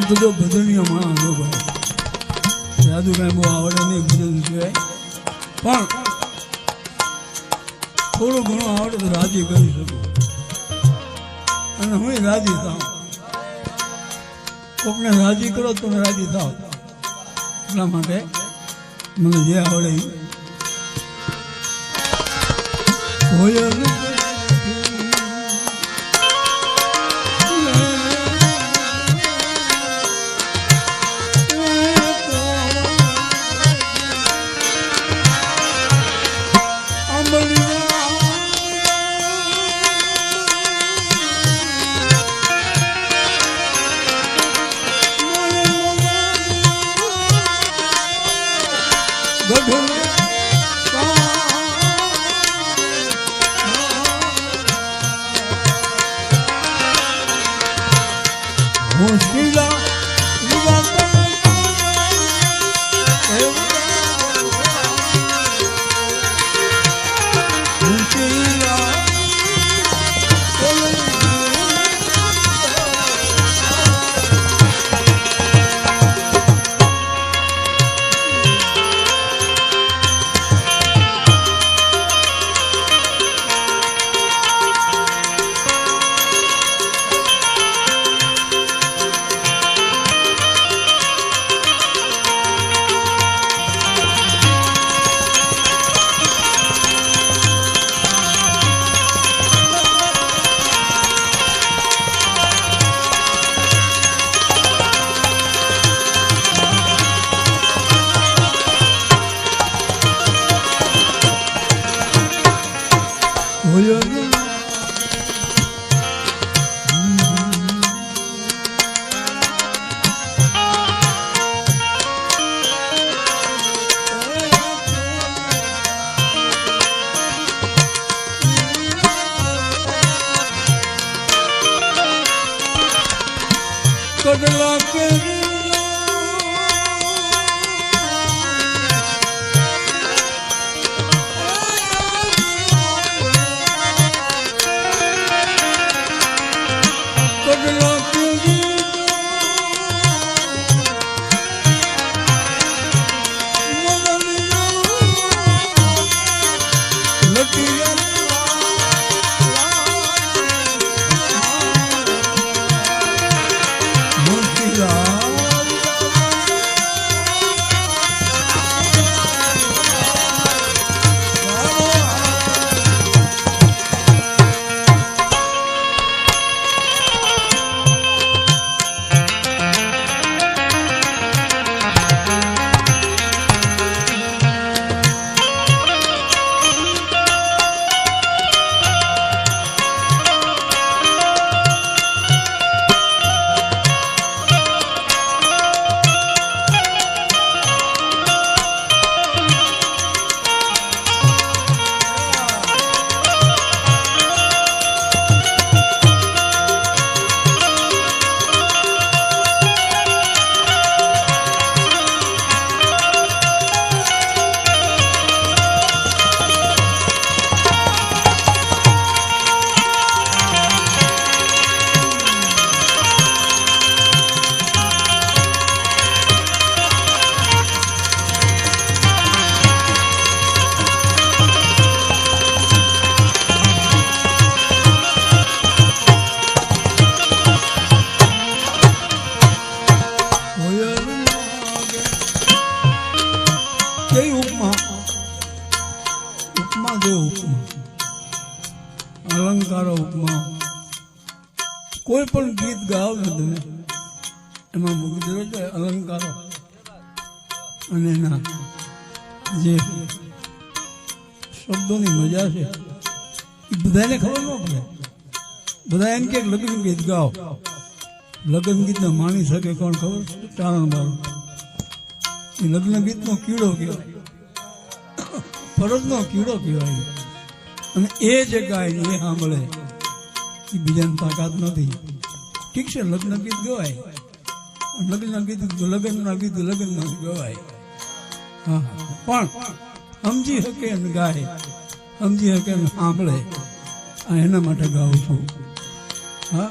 તો જો ભજનીય માણસ હતો જાદુ કાંઈ બહુ આવડે નહીં ભજન સિવાય પણ થોડું ઘણું આવડે તો રાજી કરી શકું અને હું રાજી થાઉં કોકને રાજી કરો તમે રાજી થાવ એટલા માટે મને જે આવડે હોય કડલા કરી અલંકારો ઉપમા કોઈ પણ ગીત ગાઓ ને તમે એમાં મૂકી દો અલંકારો અને એના જે શબ્દોની મજા છે એ બધાને ખબર ન પડે. બધા એમ કે લગ્ન ગીત ગાઓ, લગ્ન ગીતને માણી શકે કોણ ખબર? ચારણ બાળો. એ લગ્ન ગીતનો કીડો કહેવાય, ફરજનો કીડો કહેવાય. અને એ જે ગાય એ સાંભળે એ બીજાની તાકાત નથી. ઠીક છે, લગ્ન ગીત ગવાય, લગ્નના ગીત લગ્નમાં ગવાય, હા, પણ સમજી શકે ને ગાય, સમજી શકે ને સાંભળે, આ એના માટે ગાઉં છું. હા,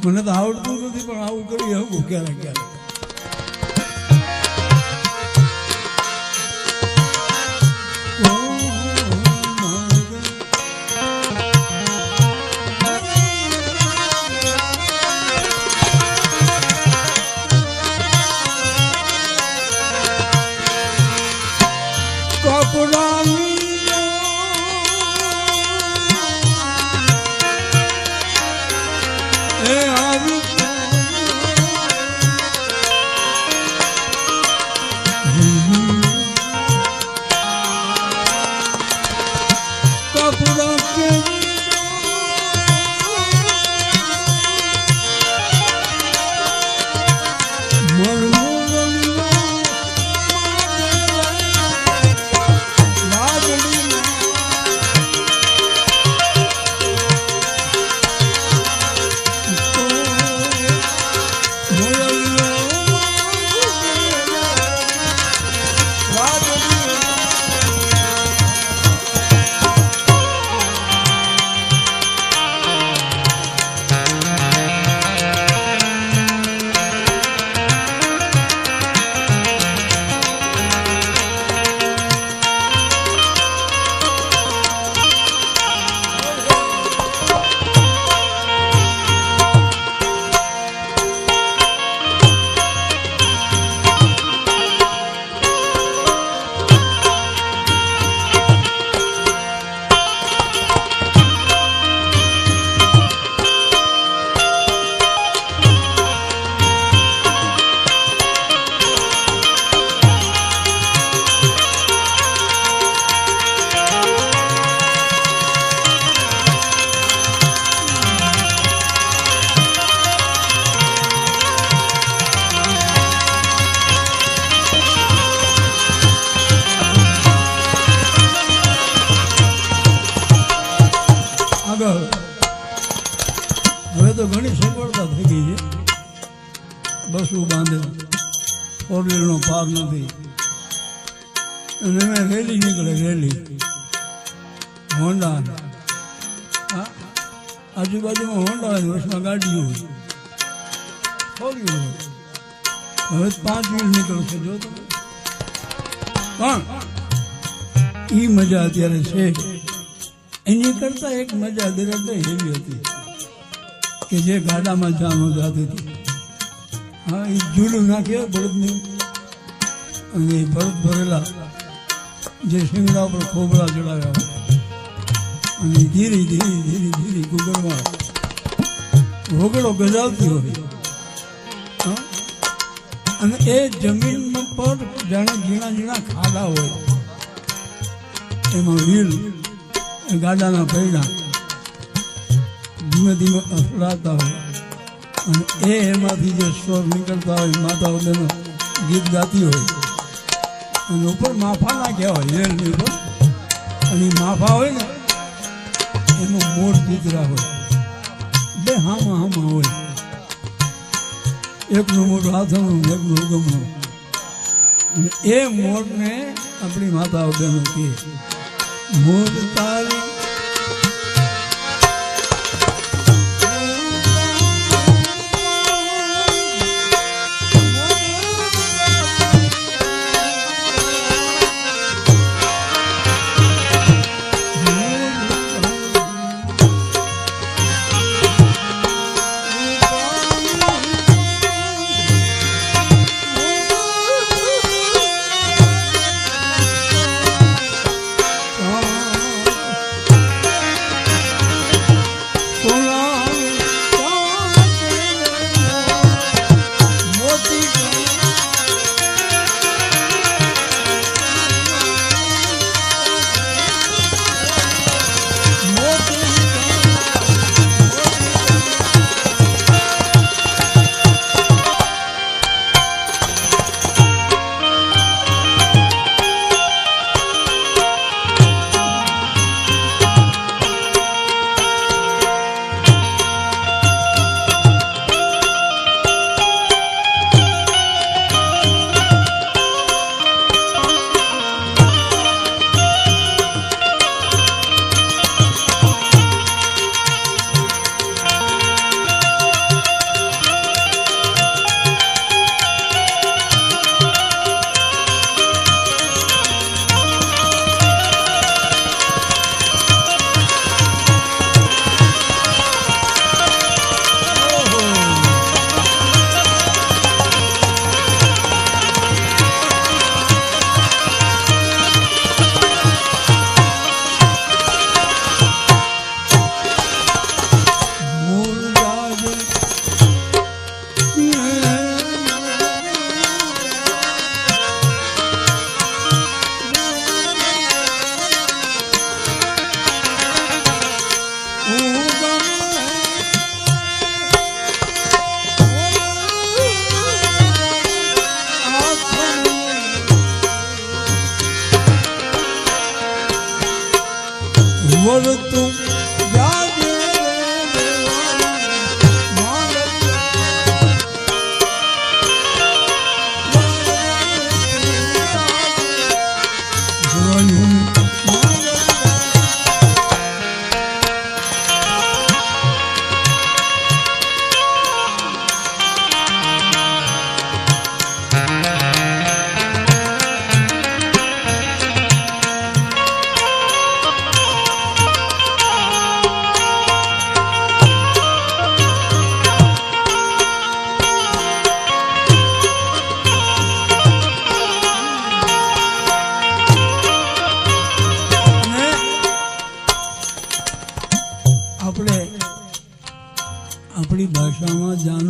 મને તો આવડતું નથી પણ આવું કરી શકું ક્યારેક ક્યારેક. હવે તો ઘણી સગવડતા થઈ ગઈ છે. બસો બાંધે, ફોર વ્હીલનો પાર નથી, અને એમાં રેલી નીકળે, રેલી હોન્ડા, આજુબાજુમાં હોન્ડા હોય, વચમાં ગાડીઓ હોય, ફોર વ્હીલ હોય. હવે 5 વ્હીલ નીકળશે જો તમે. પણ એ મજા અત્યારે છે. એની કરતા એક મજા દરેક એવી હતી કે જે ગાડામાં જામ જાતી હતી. હા, એ ઝૂલું નાખીએ બળદનું, અને બળદ ભરેલા જે શિંગડા ઉપર ખોબળા ચડાવ્યા હોય, અને ધીરે ધીરે ધીરે ધીરે ગુગળમાં વગડો ગજાવતી હોય. અને એ જમીન પર જાણે ઝીણા ઝીણા ખાડા હોય, એમાં વ્હીલ ગાડાના પૈડા ધીમે ધીમે અથડાતા હોય, અને એમાંથી જે સ્વર નીકળતા હોય, માતા બહેનો ગીત ગાતી હોય, અને ઉપર માફા નાખ્યા હોય રેલની ઉપર, અને માફા હોય ને એમાં મોર ચિતરા હોય, બે હામાં હોય, એકનું મોઢું હાથનું, એકનું ઉગમનું. અને એ મોરને આપણી માતાઓ બહેનો કહે, મોર તારી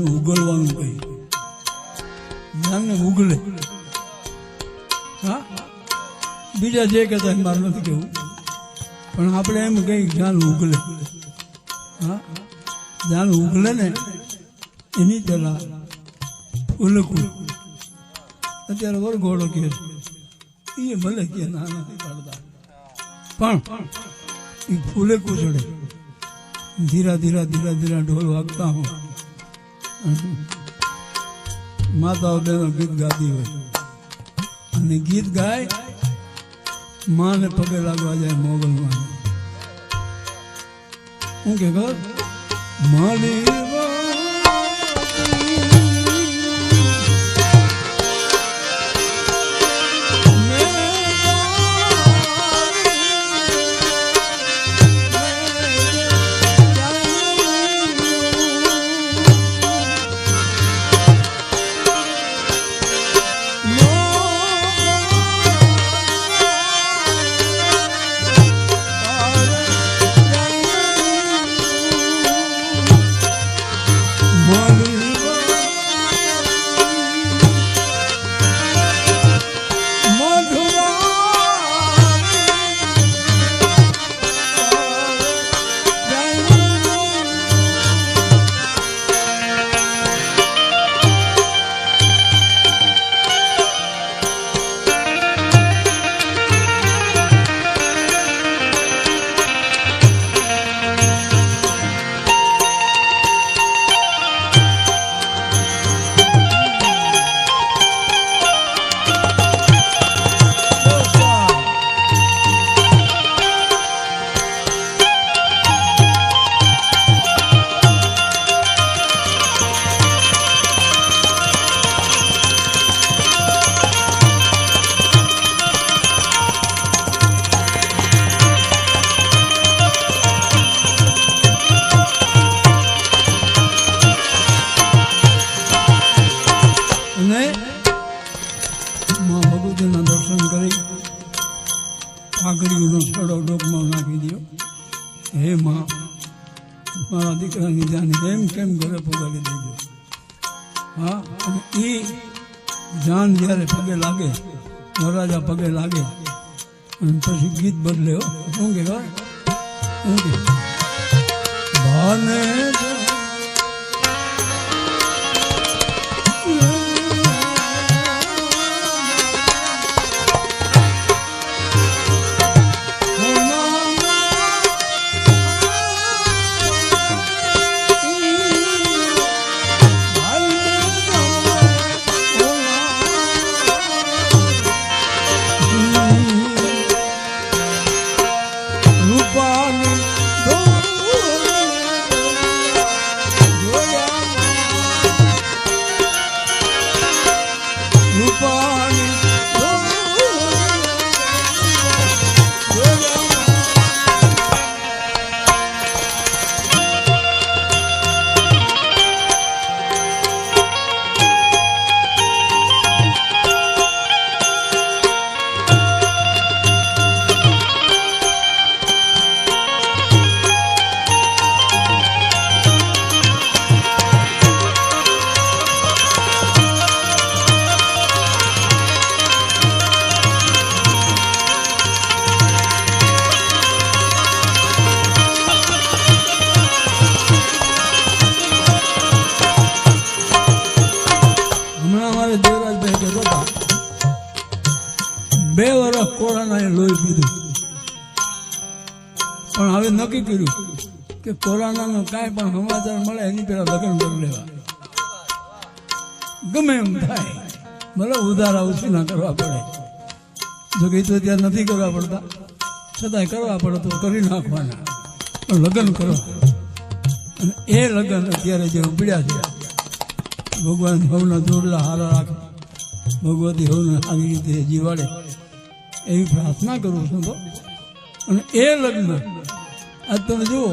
એનું ઉગલવાનું કઈ જ્ઞાનને ઉગલે. હા, બીજા જે કહેતા મારે નથી કેવું, પણ આપણે એમ કઈ જ્ઞાન ઉગલે. હા, જ્ઞાન ઉગલે ને એની પેલા ફૂલકું અત્યારે વરઘોડો કે એ ભલે કે ના નથી પાડતા, પણ એ ફૂલેકું ચડે. ધીરા ધીરા ધીરા ધીરા ઢોલ વાગતા હોય, માતાઓ બહેનો ગીત ગાતી હોય, અને ગીત ગાય માને પગે લાગવા જાય મોગલ માને. શું કે ખબર? મારી પાઘડીનો છડો ડોકમાં નાખી દો. હે માં, મારા દીકરાની જાને એમ કેમ ઘરે પગાડી દેજો. હા, અને એ જાન જ્યારે પગે લાગે, વરરાજા પગે લાગે, અને પછી ગીત બદલે. શું કે શું કે ભાને બે વર્ષ કોરોનાએ લોહી પીધું, પણ હવે નક્કી કર્યું કે કોરોનાનો કાંઈ પણ સમાચાર મળે એની પેલા લગ્ન કરી લેવા. ગમે એમ થાય, ભલે ઉધારા ઉછીના કરવા પડે. જો કે તો ત્યાં નથી કરવા પડતા, છતાંય કરવા પડે તો કરી નાખવાના, પણ લગ્ન કરો. અને એ લગ્ન અત્યારે જે ઉપડ્યા છે, ભગવાન હવના જોડલા હારા રાખે, ભગવતી હવને આવી રીતે જીવાડે એવી પ્રાર્થના કરું છું. તો અને એ લગ્ન આજ તમે જુઓ,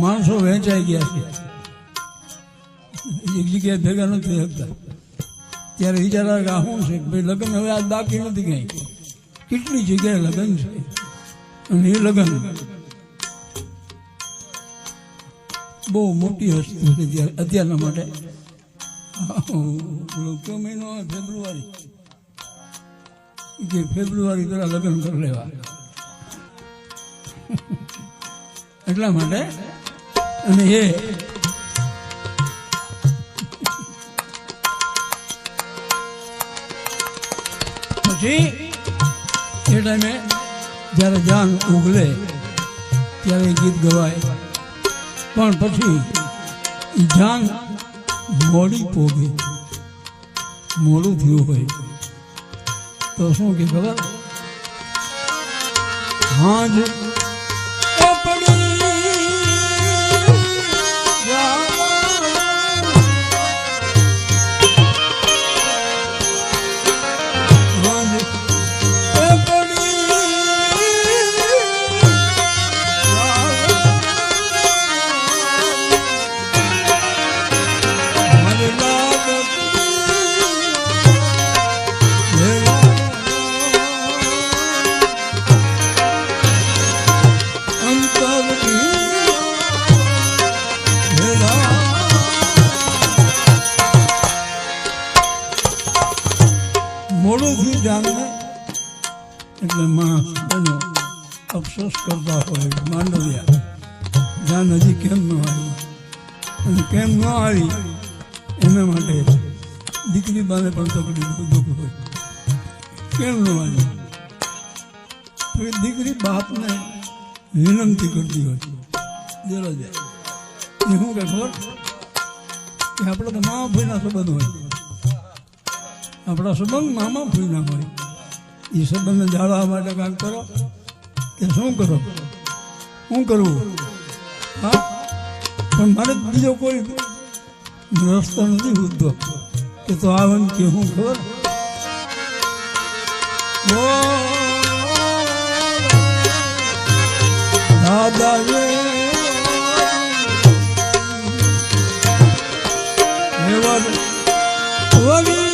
માણસો વહેંચાઈ ગયા છે, એક જગ્યાએ ભેગા નથી શકતા. ત્યારે વિચાર આવે કે આ શું છે, ભાઈ લગ્ન હવે આજ બાકી નથી કઈ, કેટલી જગ્યાએ લગ્ન છે. અને એ લગ્ન બહુ મોટી હસ્તી છે અત્યારના માટે. કયો મહિનો આવે? ફેબ્રુઆરી. કે ફેબ્રુઆરી પેલા લગ્ન કરી લેવા એટલા માટે. અને એ પછી એ ટાઈમે જ્યારે જાન ઉગલે ત્યારે ગીત ગવાય, પણ પછી એ જાન મોડી પોગે, મોડું થયું હોય તો શું કે ખબર? હાજ મોડું થયું જાનને એટલે માણસ એનો અફસોસ કરતા હોય. માંડવ્યા જાન હજી કેમ ન આવી, અને કેમ ન આવી એના માટે દીકરી બાને પણ તકલીફ દુઃખ હોય, કેમ ન આવી. દીકરી બાપને વિનંતી કરતી હોય, જરા જાય એ શું કે ખબર કે આપણે તો મા ભાઈના સંબંધ હોય, આપણા સંબંધ મામા ભૂઈના હોય. એ સંબંધને જાળવવા માટે કાંઈક કરો કે શું કરો, શું કરવું? હા, પણ મારે બીજો કોઈ રસ્તો નથી પૂછતો કે તો આવન કે હું ખબર. દાદા વગી